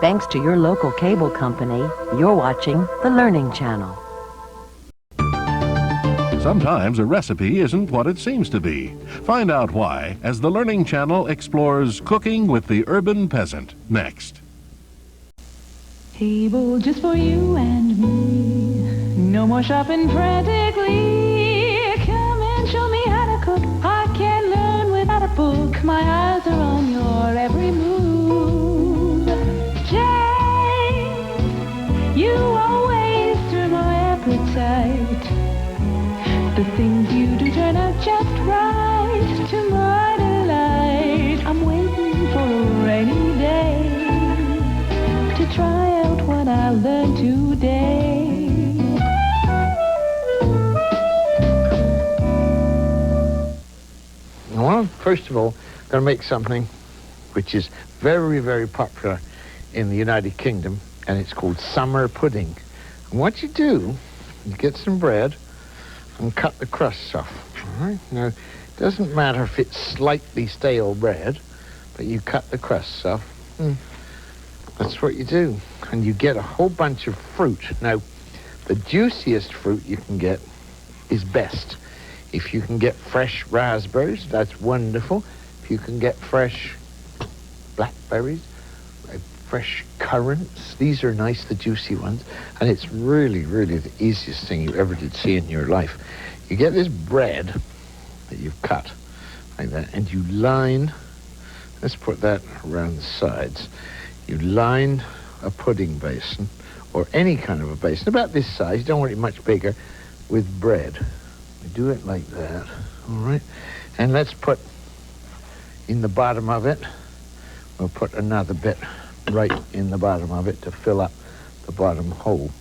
Thanks to your local cable company, you're watching the Learning Channel. Sometimes a recipe isn't what it seems to be. Find out why as the Learning Channel explores cooking with the urban peasant next. Table just for you and me. No more shopping frantically. Come and show me how to cook. I can't learn without a book. My eyes are on your every move. Jane, you always stir my appetite. The things you do turn out just right to my delight. I'm waiting for a rainy day to try out what I learned today. Well, first of all, I'm going to make something which is very, very popular in the United Kingdom, and it's called summer pudding. And what you do, you get some bread and cut the crusts off. All right? Now, it doesn't matter if it's slightly stale bread, but you cut the crusts off. That's what you do. And you get a whole bunch of fruit. Now, the juiciest fruit you can get is best. If you can get fresh raspberries, that's wonderful. If you can get fresh blackberries, fresh currants, these are nice, the juicy ones. And it's really, really the easiest thing you ever did see in your life. You get this bread that you've cut like that, and you line, let's put that around the sides. You line a pudding basin, or any kind of a basin, about this size, you don't want it much bigger, with bread. You do it like that, all right? And let's put in the bottom of it, we'll put another bit right in the bottom of it to fill up the bottom hole.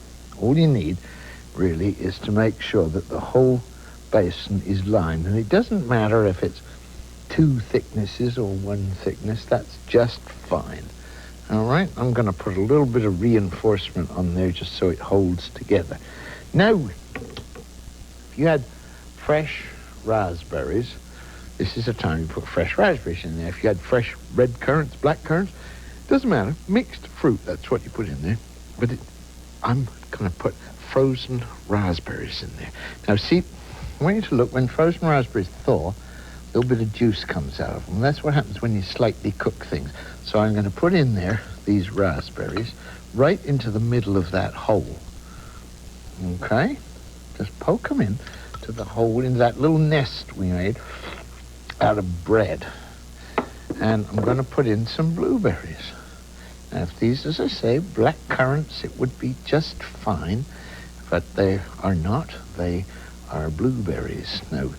All you need, really, is to make sure that the whole basin is lined. And it doesn't matter if it's 2 thicknesses or 1 thickness, that's just fine. All right, I'm going to put a little bit of reinforcement on there just so it holds together. Now, if you had fresh raspberries, this is the time you put fresh raspberries in there. If you had fresh red currants, black currants, doesn't matter, mixed fruit, that's what you put in there. But I'm going to put frozen raspberries in there. Now, see, I want you to look, when frozen raspberries thaw, a little bit of juice comes out of them. That's what happens when you slightly cook things. So I'm going to put in there these raspberries right into the middle of that hole. Okay? Just poke them in to the hole, into that little nest we made out of bread. And I'm going to put in some blueberries. Now, if these, as I say, black currants, it would be just fine, but they are not. They are blueberries. Now,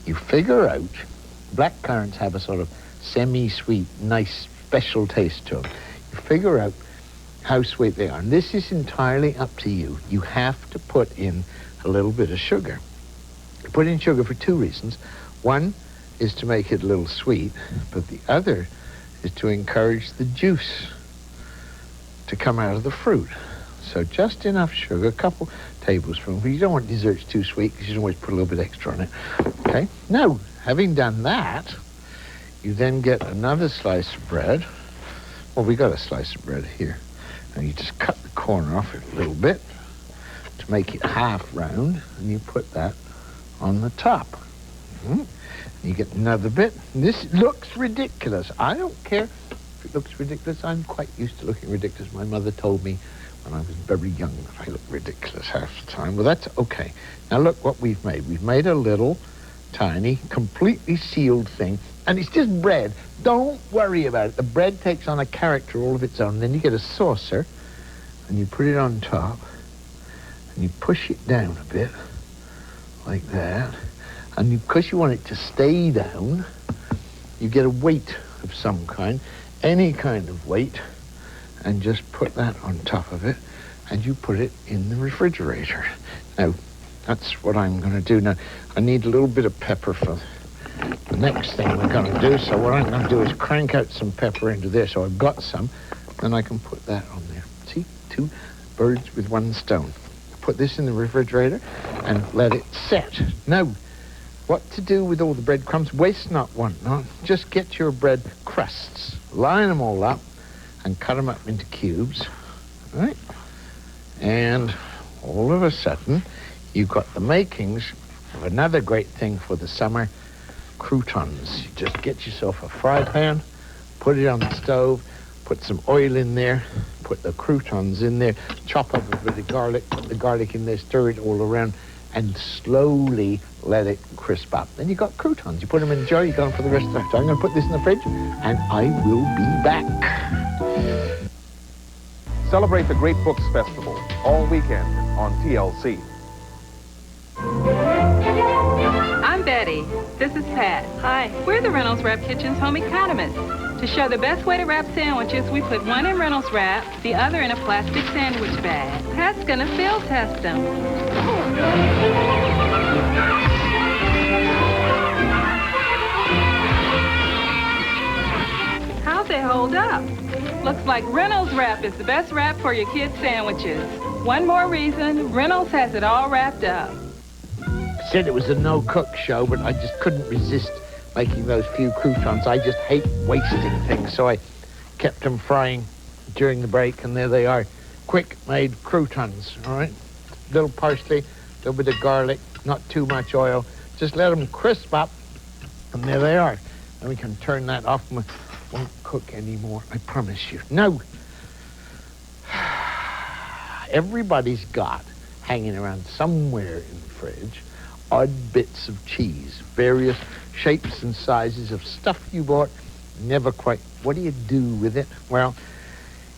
you figure out, black currants have a sort of semi-sweet, nice, special taste to them. You figure out how sweet they are. And this is entirely up to you. You have to put in a little bit of sugar. You put in sugar for 2 reasons. One is to make it a little sweet, but the other is to encourage the juice to come out of the fruit. So just enough sugar, a couple tablespoons. You don't want desserts too sweet because you can always put a little bit extra on it. Okay, now, having done that, you then get another slice of bread. Well, we got a slice of bread here. And you just cut the corner off it a little bit to make it half round, and you put that on the top. You get another bit. This looks ridiculous. I don't care if it looks ridiculous. I'm quite used to looking ridiculous. My mother told me when I was very young that I looked ridiculous half the time. Well, that's okay. Now look what we've made. We've made a little, tiny, completely sealed thing. And it's just bread. Don't worry about it. The bread takes on a character all of its own. Then you get a saucer, and you put it on top, and you push it down a bit, like that. And because you want it to stay down, you get a weight of some kind, any kind of weight, and just put that on top of it, and you put it in the refrigerator. Now, that's what I'm going to do. Now, I need a little bit of pepper for the next thing we're going to do, so what I'm going to do is crank out some pepper into there, so I've got some, then I can put that on there. See, 2 birds with 1 stone. Put this in the refrigerator and let it set. Now, what to do with all the breadcrumbs? Waste not, want not. Just get your bread crusts, line them all up, and cut them up into cubes, right? And all of a sudden, you've got the makings of another great thing for the summer, croutons. You just get yourself a fry pan, put it on the stove, put some oil in there, put the croutons in there, chop up a bit of garlic, put the garlic in there, stir it all around, and slowly let it crisp up. Then you got croutons. You put them in a jar, you got them for the rest of the time. I'm going to put this in the fridge, and I will be back. Celebrate the Great Books Festival all weekend on TLC. I'm Betty. This is Pat. Hi. We're the Reynolds Wrap Kitchen's home economists. To show the best way to wrap sandwiches, we put one in Reynolds Wrap, the other in a plastic sandwich bag. Pat's gonna field test them. How'd they hold up? Looks like Reynolds Wrap is the best wrap for your kids' sandwiches. One more reason, Reynolds has it all wrapped up. I said it was a no-cook show, but I just couldn't resist making those few croutons. I just hate wasting things, so I kept them frying during the break, and there they are. Quick-made croutons, all right? Little parsley, a little bit of garlic, not too much oil. Just let them crisp up, and there they are. And we can turn that off and won't cook anymore, I promise you. Now, everybody's got, hanging around somewhere in the fridge, odd bits of cheese, various shapes and sizes of stuff you bought, never quite. What do you do with it? Well,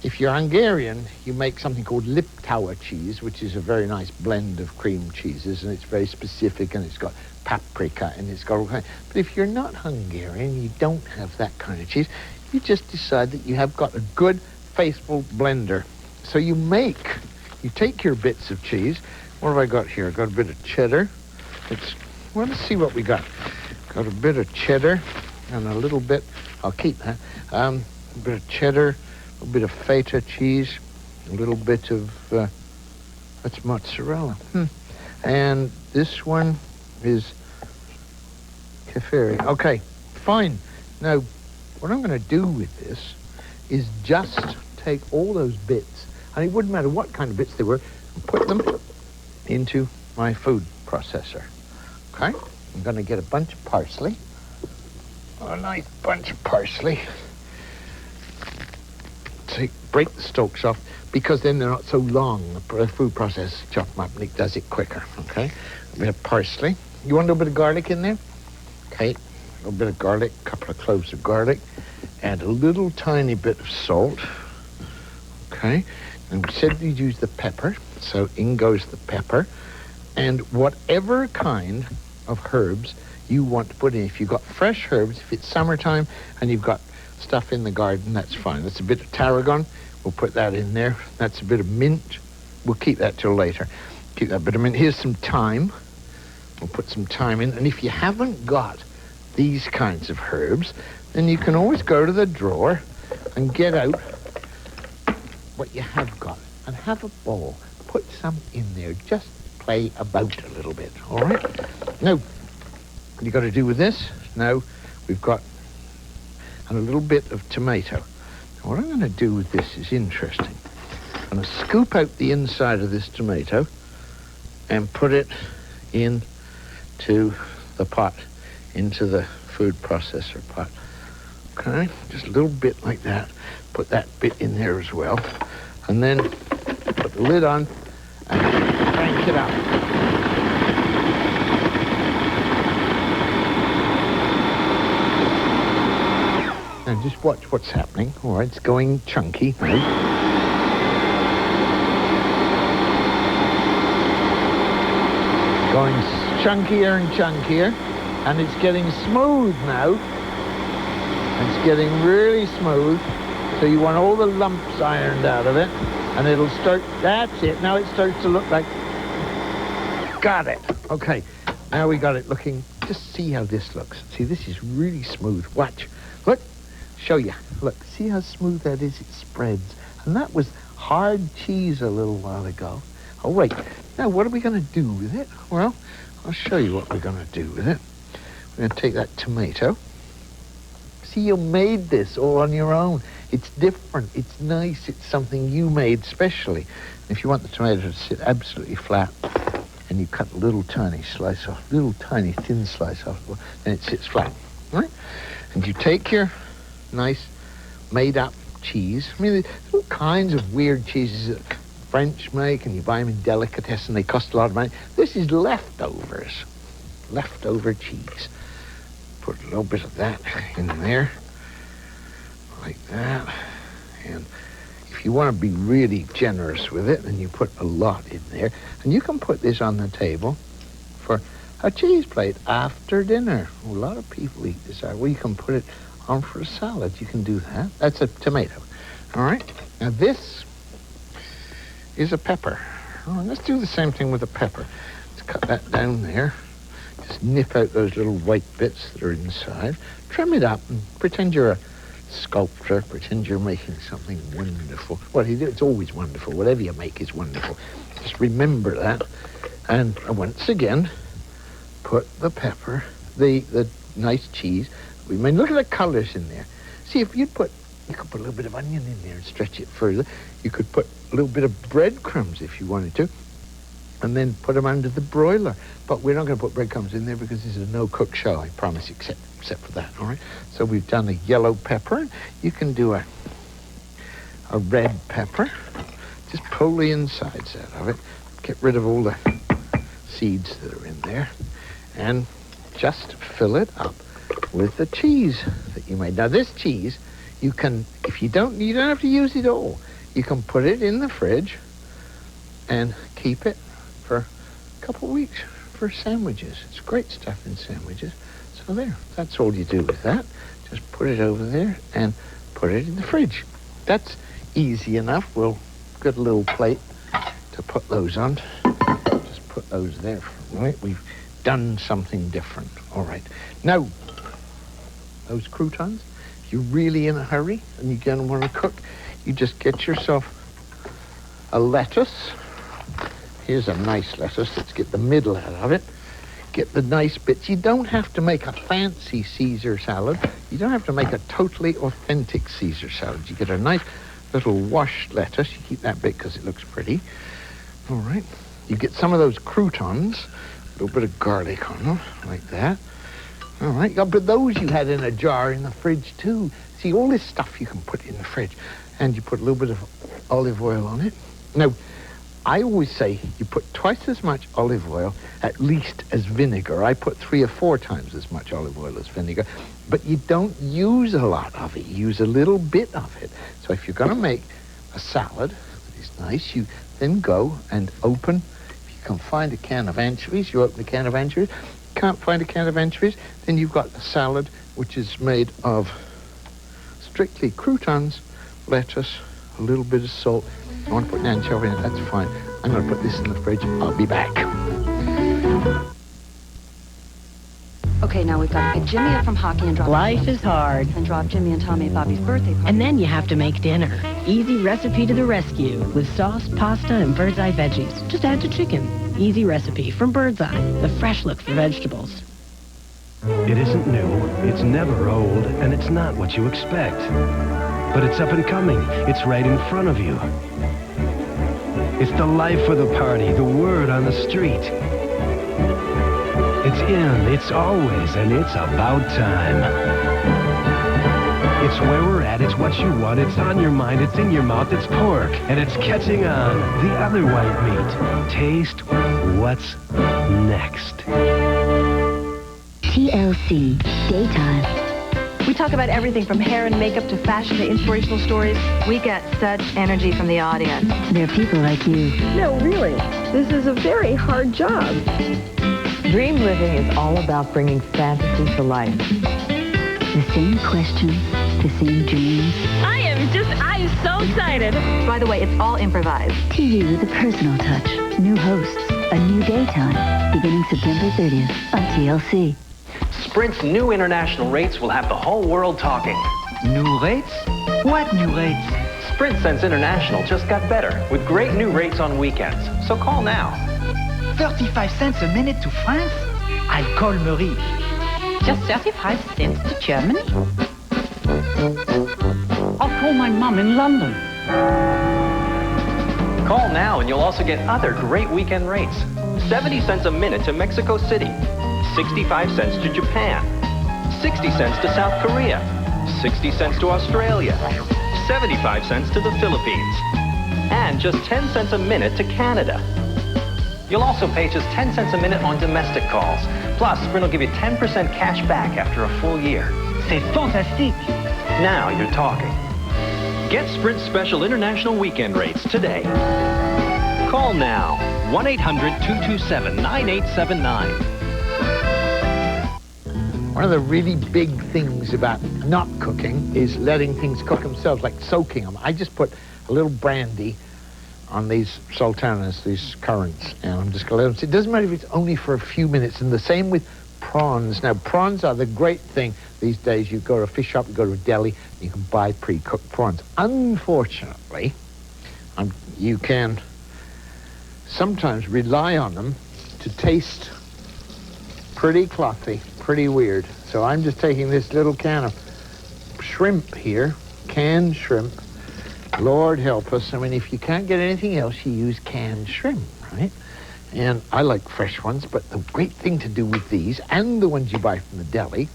if you're Hungarian, you make something called Liptauer cheese, which is a very nice blend of cream cheeses, and it's very specific, and it's got paprika, and it's got all kinds. But if you're not Hungarian, you don't have that kind of cheese, you just decide that you have got a good, faithful blender. So you take your bits of cheese. What have I got here? I've got a bit of cheddar. Well, let's see what we got. Got a bit of cheddar and a little bit, I'll keep that, a bit of cheddar, a bit of feta cheese, a little bit of, that's mozzarella. And this one is kefir. Okay, fine. Now, what I'm going to do with this is just take all those bits, and it wouldn't matter what kind of bits they were, and put them into my food processor. Okay? I'm going to get a bunch of parsley. A nice bunch of parsley. Break the stalks off, because then they're not so long. The food processor chop them up and it does it quicker. Okay? A bit of parsley. You want a little bit of garlic in there? Okay. A little bit of garlic, a couple of cloves of garlic. Add a little tiny bit of salt. Okay? And we said we'd use the pepper, so in goes the pepper. And whatever kind of herbs you want to put in. If you've got fresh herbs, if it's summertime and you've got stuff in the garden, that's fine. That's a bit of tarragon. We'll put that in there. That's a bit of mint. We'll keep that till later. Keep that bit of mint. Here's some thyme. We'll put some thyme in. And if you haven't got these kinds of herbs, then you can always go to the drawer and get out what you have got and have a bowl. Put some in there. Just play about a little bit, all right? Now, what you got to do with this? Now, we've got a little bit of tomato. Now, what I'm going to do with this is interesting. I'm going to scoop out the inside of this tomato and put it into the pot, into the food processor pot. Okay, just a little bit like that. Put that bit in there as well. And then put the lid on and crank it up. And just watch what's happening. All right, it's going chunky now. Going chunkier and chunkier, and it's getting smooth now. It's getting really smooth, so you want all the lumps ironed out of it, and it'll start, that's it, now it starts to look like, got it. Okay, now we got it looking, just see how this looks. See, this is really smooth, watch, look, show you, look, see how smooth that is, it spreads. And that was hard cheese a little while ago. Oh, wait, now what are we going to do with it? Well, I'll show you what we're going to do with it. We're going to take that tomato, see you made this all on your own. It's different. It's nice. It's something you made specially. If you want the tomato to sit absolutely flat, and you cut a little tiny slice off, little tiny thin slice off, then it sits flat, right? And you take your nice made-up cheese. I mean, there's all kinds of weird cheeses that French make, and you buy them in delicatessen. They cost a lot of money. This is leftovers, leftover cheese. Put a little bit of that in there, like that. And if you want to be really generous with it, then you put a lot in there. And you can put this on the table for a cheese plate after dinner. A lot of people eat this. Well, you can put it on for a salad. You can do that. That's a tomato. All right? Now this is a pepper. Oh, let's do the same thing with a pepper. Let's cut that down there. Just nip out those little white bits that are inside. Trim it up and pretend you're a sculptor. Pretend you're making something wonderful. Well, it's always wonderful. Whatever you make is wonderful. Just remember that. And once again, put the pepper, the nice cheese. I mean, look at the colors in there. See, if you could put a little bit of onion in there and stretch it further. You could put a little bit of breadcrumbs if you wanted to, and then put them under the broiler. But we're not going to put breadcrumbs in there because this is a no-cook show, I promise, except for that, all right? So we've done a yellow pepper. You can do a red pepper. Just pull the insides out of it. Get rid of all the seeds that are in there. And just fill it up with the cheese that you made. Now, this cheese, you can, if you don't have to use it all. You can put it in the fridge and keep it for a couple of weeks for sandwiches. It's great stuff in sandwiches. So there, that's all you do with that. Just put it over there and put it in the fridge. That's easy enough. We'll get a little plate to put those on. Just put those there for a minute. We've done something different. All right. Now, those croutons, if you're really in a hurry and you're going to want to cook, you just get yourself a lettuce. Here's a nice lettuce. Let's get the middle out of it. Get the nice bits. You don't have to make a fancy Caesar salad. You don't have to make a totally authentic Caesar salad. You get a nice little washed lettuce. You keep that bit because it looks pretty. All right. You get some of those croutons, a little bit of garlic on them, like that. All right. But those you had in a jar in the fridge too. See, all this stuff you can put in the fridge. And you put a little bit of olive oil on it. Now, I always say you put twice as much olive oil, at least, as vinegar. I put 3 or 4 times as much olive oil as vinegar. But you don't use a lot of it. You use a little bit of it. So if you're going to make a salad that is nice, you then go and open. If you can find a can of anchovies, you open a can of anchovies. Can't find a can of anchovies, then you've got a salad which is made of strictly croutons, lettuce, a little bit of salt. I want to put an anchovy in it, that's fine. I'm going to put this in the fridge. I'll be back. Okay, now we've got to pick Jimmy up from hockey and drop Life is hard. and drop Jimmy and Tommy at Bobby's birthday party. And then you have to make dinner. Easy recipe to the rescue with sauce, pasta, and bird's eye veggies. Just add to chicken. Easy recipe from Bird's Eye, the fresh look for vegetables. It isn't new, it's never old, and it's not what you expect. But it's up and coming. It's right in front of you. It's the life of the party, the word on the street. It's in, it's always, and it's about time. It's where we're at, it's what you want, it's on your mind, it's in your mouth, it's pork, and it's catching on. The other white meat. Taste what's next. TLC, Daytime. We talk about everything from hair and makeup to fashion to inspirational stories. We get such energy from the audience. They're people like you. No, really. This is a very hard job. Dream living is all about bringing fantasy to life. The same questions, the same dreams. I'm so excited. By the way, it's all improvised. TV with a personal touch. New hosts, a new Daytime, beginning September 30th on TLC. Sprint's new international rates will have the whole world talking. New rates? What new rates? Sprint Sense International just got better with great new rates on weekends. So call now. 35 cents a minute to France? I'll call Marie. Just 35 cents to Germany? I'll call my mum in London. Call now and you'll also get other great weekend rates. 70 cents a minute to Mexico City, 65 cents to Japan, 60 cents to South Korea, 60 cents to Australia, 75 cents to the Philippines, and just 10 cents a minute to Canada. You'll also pay just 10 cents a minute on domestic calls. Plus, Sprint will give you 10% cash back after a full year. C'est fantastique. Now you're talking. Get Sprint's special international weekend rates today. Call now. 1-800-227-9879. One of the really big things about not cooking is letting things cook themselves, like soaking them. I just put a little brandy on these sultanas, these currants, and I'm just going to let them sit. It doesn't matter if it's only for a few minutes, and the same with prawns. Now, prawns are the great thing these days. You go to a fish shop, you go to a deli, you can buy pre-cooked prawns. Unfortunately, you can sometimes rely on them to taste pretty clothy, pretty weird. So I'm just taking this little can of shrimp here, canned shrimp. Lord help us. I mean, if you can't get anything else, you use canned shrimp, right? And I like fresh ones, but the great thing to do with these, and the ones you buy from the deli,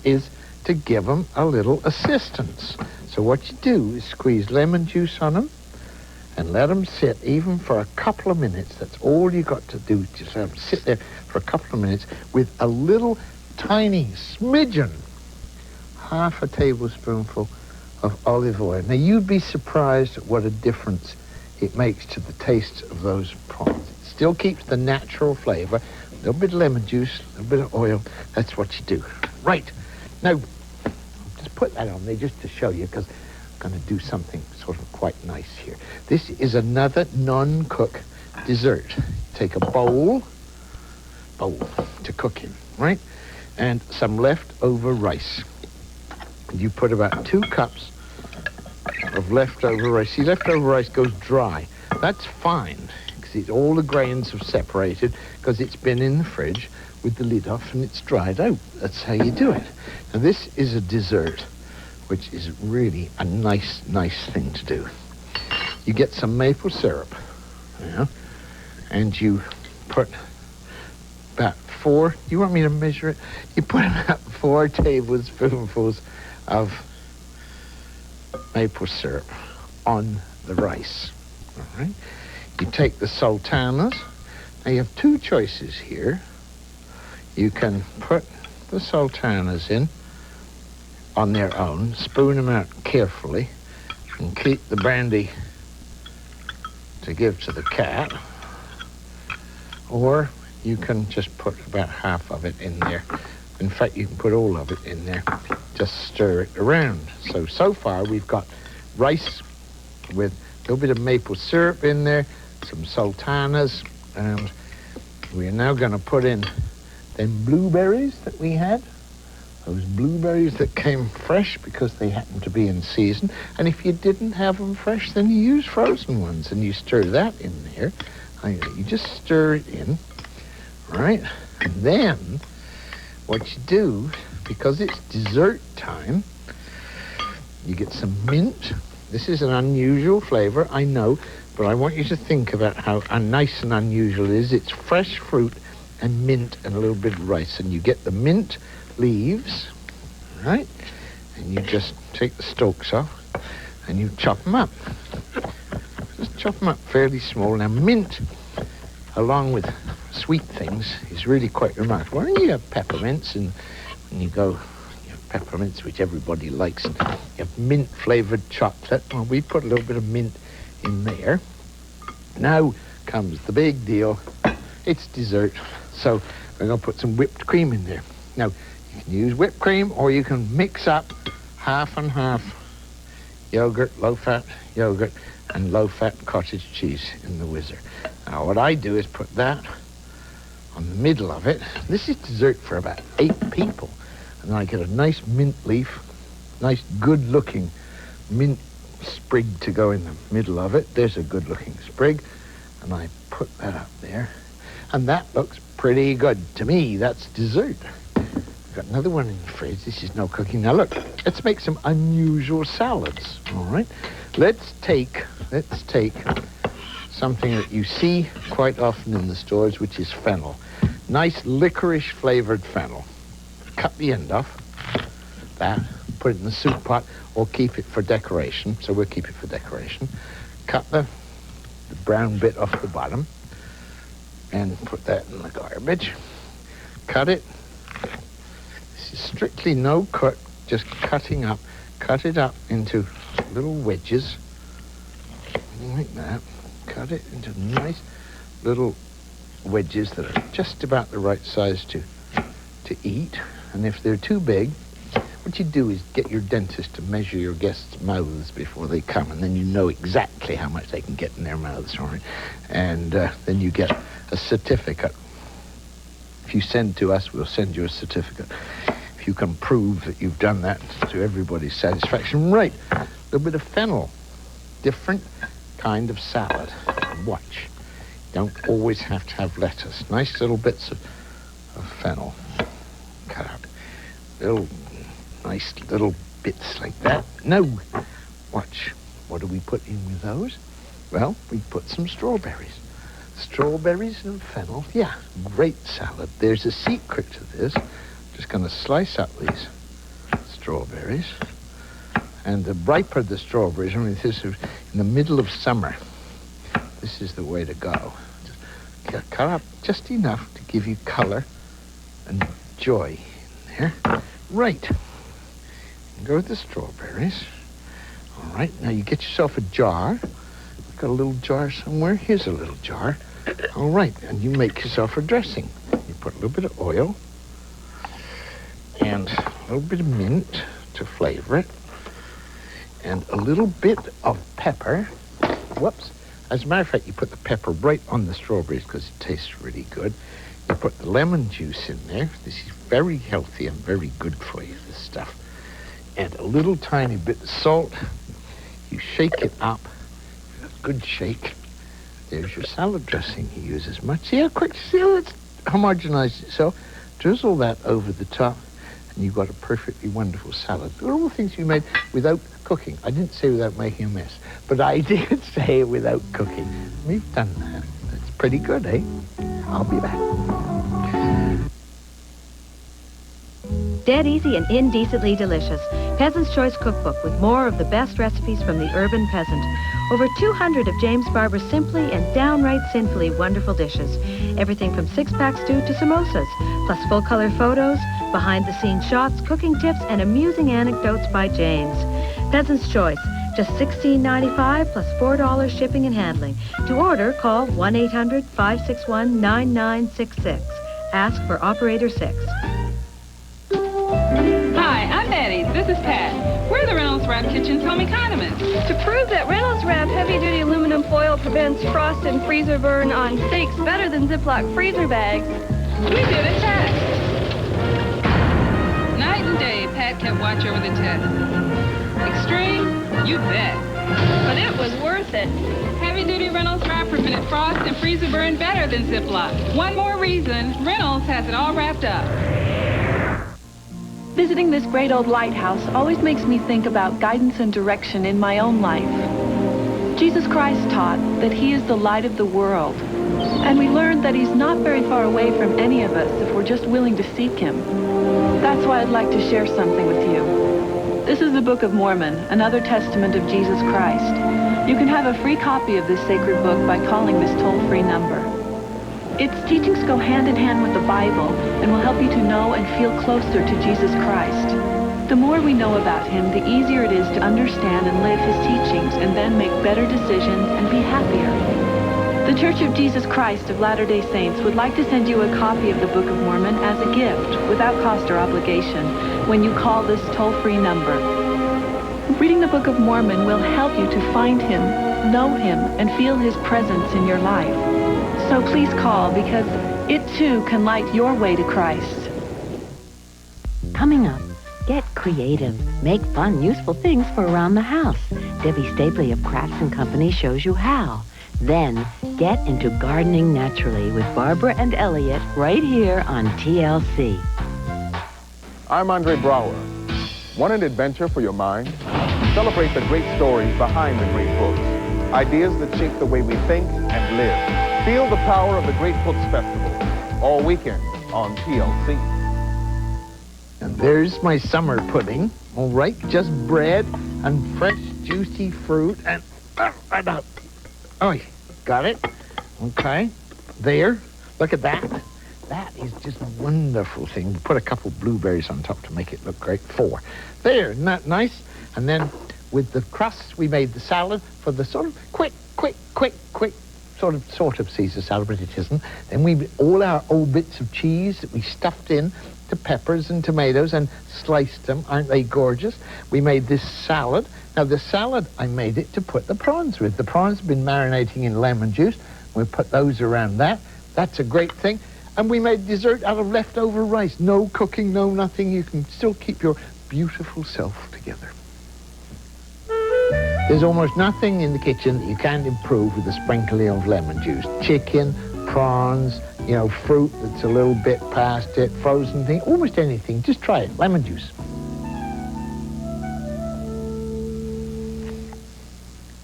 is to give them a little assistance. So what you do is squeeze lemon juice on them and let them sit even for a couple of minutes. That's all you got to do. Just let them sit there for a couple of minutes with a little tiny smidgen, half a tablespoonful of olive oil. Now, you'd be surprised at what a difference it makes to the taste of those prawns. It still keeps the natural flavor. A little bit of lemon juice, a little bit of oil. That's what you do. Right. Now, just put that on there just to show you, because I'm going to do something sort of quite nice here. This is another non-cook dessert. Take a bowl to cook in, right? And some leftover rice. You put about 2 cups of leftover rice. See, leftover rice goes dry. That's fine, because all the grains have separated, because it's been in the fridge with the lid off and it's dried out. That's how you do it. Now, this is a dessert, which is really a nice thing to do. You get some maple syrup, and you put about 4, you want me to measure it? You put about 4 tablespoonfuls of maple syrup on the rice. All right. You take the sultanas. Now, you have 2 choices here. You can put the sultanas in on their own, spoon them out carefully, and keep the brandy to give to the cat. Or you can just put about half of it in there. In fact, you can put all of it in there. Just stir it around. So far we've got rice with a little bit of maple syrup in there, some sultanas, and we're now going to put in them blueberries that we had. Those blueberries that came fresh because they happen to be in season. And if you didn't have them fresh, then you use frozen ones, and you stir that in there. You just stir it in, right? And then what you do, because it's dessert time, you get some mint. This is an unusual flavor, I know, but I want you to think about how nice and unusual it is. It's fresh fruit and mint and a little bit of rice, and you get the mint leaves, right? And you just take the stalks off and you chop them up. Just chop them up fairly small. Now, mint, along with sweet things, is really quite remarkable. And you have peppermints, and when you go, you have peppermints, which everybody likes. You have mint-flavored chocolate. Well, we put a little bit of mint in there. Now comes the big deal. It's dessert, so we're going to put some whipped cream in there. Now, you can use whipped cream, or you can mix up half and half yogurt, low-fat yogurt, and low-fat cottage cheese in the whizzer. Now, what I do is put that on the middle of it. This is dessert for about 8 people. And then I get a nice mint leaf, nice good-looking mint sprig to go in the middle of it. There's a good-looking sprig, and I put that up there. And that looks pretty good. To me, that's dessert. Got another one in the fridge. This is no cooking. Now look, let's make some unusual salads. All right. Let's take something that you see quite often in the stores, which is fennel. Nice licorice flavored fennel. Cut the end off. That. Put it in the soup pot or keep it for decoration. So we'll keep it for decoration. Cut the brown bit off the bottom and put that in the garbage. Cut it. This is strictly no cut, just cutting up. Cut it up into little wedges, like that. Cut it into nice little wedges that are just about the right size to eat. And if they're too big, what you do is get your dentist to measure your guests' mouths before they come, and then you know exactly how much they can get in their mouths, all right? And then you get a certificate. If you send to us, we'll send you a certificate. If you can prove that you've done that to everybody's satisfaction. Right, a little bit of fennel. Different kind of salad. Watch. Don't always have to have lettuce. Nice little bits of fennel. Cut out. Nice little bits like that. No. Watch. What do we put in with those? Well, we put some strawberries. Strawberries and fennel. Yeah, great salad. There's a secret to this. Just going to slice up these strawberries. And the riper the strawberries, I mean, this is in the middle of summer. This is the way to go. Just cut up just enough to give you color and joy in there. Right. Go with the strawberries. All right, now you get yourself a jar. Got a little jar somewhere? Here's a little jar. All right, and you make yourself a dressing. You put a little bit of oil and a little bit of mint to flavor it, and a little bit of pepper. Whoops. As a matter of fact, you put the pepper right on the strawberries because it tastes really good. You put the lemon juice in there. This is very healthy and very good for you, this stuff. And a little tiny bit of salt. You shake it up. A good shake. There's your salad dressing. You use as much. See how quick, see how it's homogenized itself? Drizzle that over the top, and you've got a perfectly wonderful salad. They're all things you made without cooking. I didn't say without making a mess, but I did say it without cooking. We've done that. That's pretty good, eh? I'll be back. Dead easy and indecently delicious. Peasant's Choice Cookbook with more of the best recipes from the urban peasant. Over 200 of James Barber's simply and downright sinfully wonderful dishes. Everything from six-pack stew to samosas, plus full-color photos, behind-the-scenes shots, cooking tips, and amusing anecdotes by James. Peasant's Choice, just $16.95 plus $4 shipping and handling. To order, call 1-800-561-9966. Ask for Operator 6. Hi, I'm Betty. This is Pat. We're the Reynolds Wrap Kitchen's home economists. To prove that Reynolds Wrap heavy-duty aluminum foil prevents frost and freezer burn on steaks better than Ziploc freezer bags, we did a test. Night and day, Pat kept watch over the test. Extreme? You bet. But it was worth it. Heavy-duty Reynolds Wrap prevented frost and freezer burn better than Ziploc. One more reason, Reynolds has it all wrapped up. Visiting this great old lighthouse always makes me think about guidance and direction in my own life. Jesus Christ taught that he is the light of the world, and we learned that he's not very far away from any of us if we're just willing to seek him. That's why I'd like to share something with you. This is the Book of Mormon, another testament of Jesus Christ. You can have a free copy of this sacred book by calling this toll-free number. Its teachings go hand in hand with the Bible and will help you to know and feel closer to Jesus Christ. The more we know about him, the easier it is to understand and live his teachings and then make better decisions and be happier. The Church of Jesus Christ of Latter-day Saints would like to send you a copy of the Book of Mormon as a gift without cost or obligation when you call this toll-free number. Reading the Book of Mormon will help you to find him, know him, and feel his presence in your life. So please call, because it too can light your way to Christ. Coming up, get creative. Make fun, useful things for around the house. Debbie Stapley of Crafts & Company shows you how. Then, get into gardening naturally with Barbara and Elliot right here on TLC. I'm Andre Brower. Want an adventure for your mind? Celebrate the great stories behind the great books. Ideas that shape the way we think and live. Feel the power of the Great Books Festival. All weekend on TLC. And there's my summer pudding. All right, just bread and fresh, juicy fruit and... Oh, got it? Okay. There. Look at that. That is just a wonderful thing. Put a couple of blueberries on top to make it look great. 4. There, isn't that nice? And then with the crust, we made the salad for the sort of quick, sort of Caesar salad, but it isn't. Then all our old bits of cheese that we stuffed in to peppers and tomatoes and sliced them. Aren't they gorgeous? We made this salad. Now, the salad, I made it to put the prawns with. The prawns have been marinating in lemon juice. We put those around that. That's a great thing. And we made dessert out of leftover rice. No cooking, no nothing. You can still keep your beautiful self together. There's almost nothing in the kitchen that you can't improve with a sprinkling of lemon juice. Chicken, prawns, fruit that's a little bit past it, frozen thing, almost anything. Just try it. Lemon juice.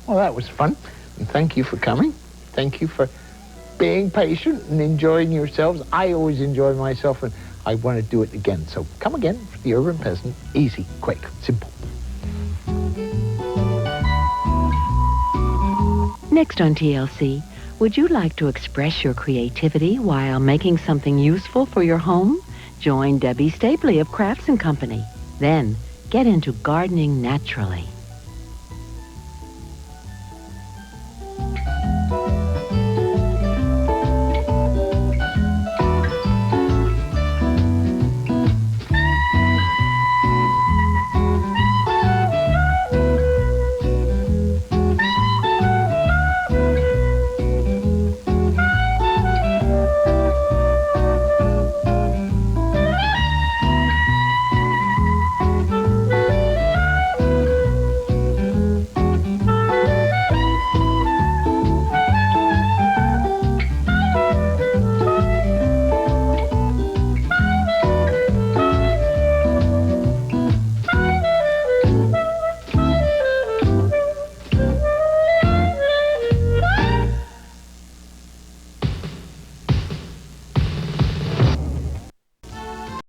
Well, that was fun. And thank you for coming. Thank you for being patient and enjoying yourselves. I always enjoy myself, and I want to do it again. So come again for the Urban Peasant. Easy, quick, simple. Next on TLC, would you like to express your creativity while making something useful for your home? Join Debbie Stapley of Crafts & Company. Then, get into gardening naturally.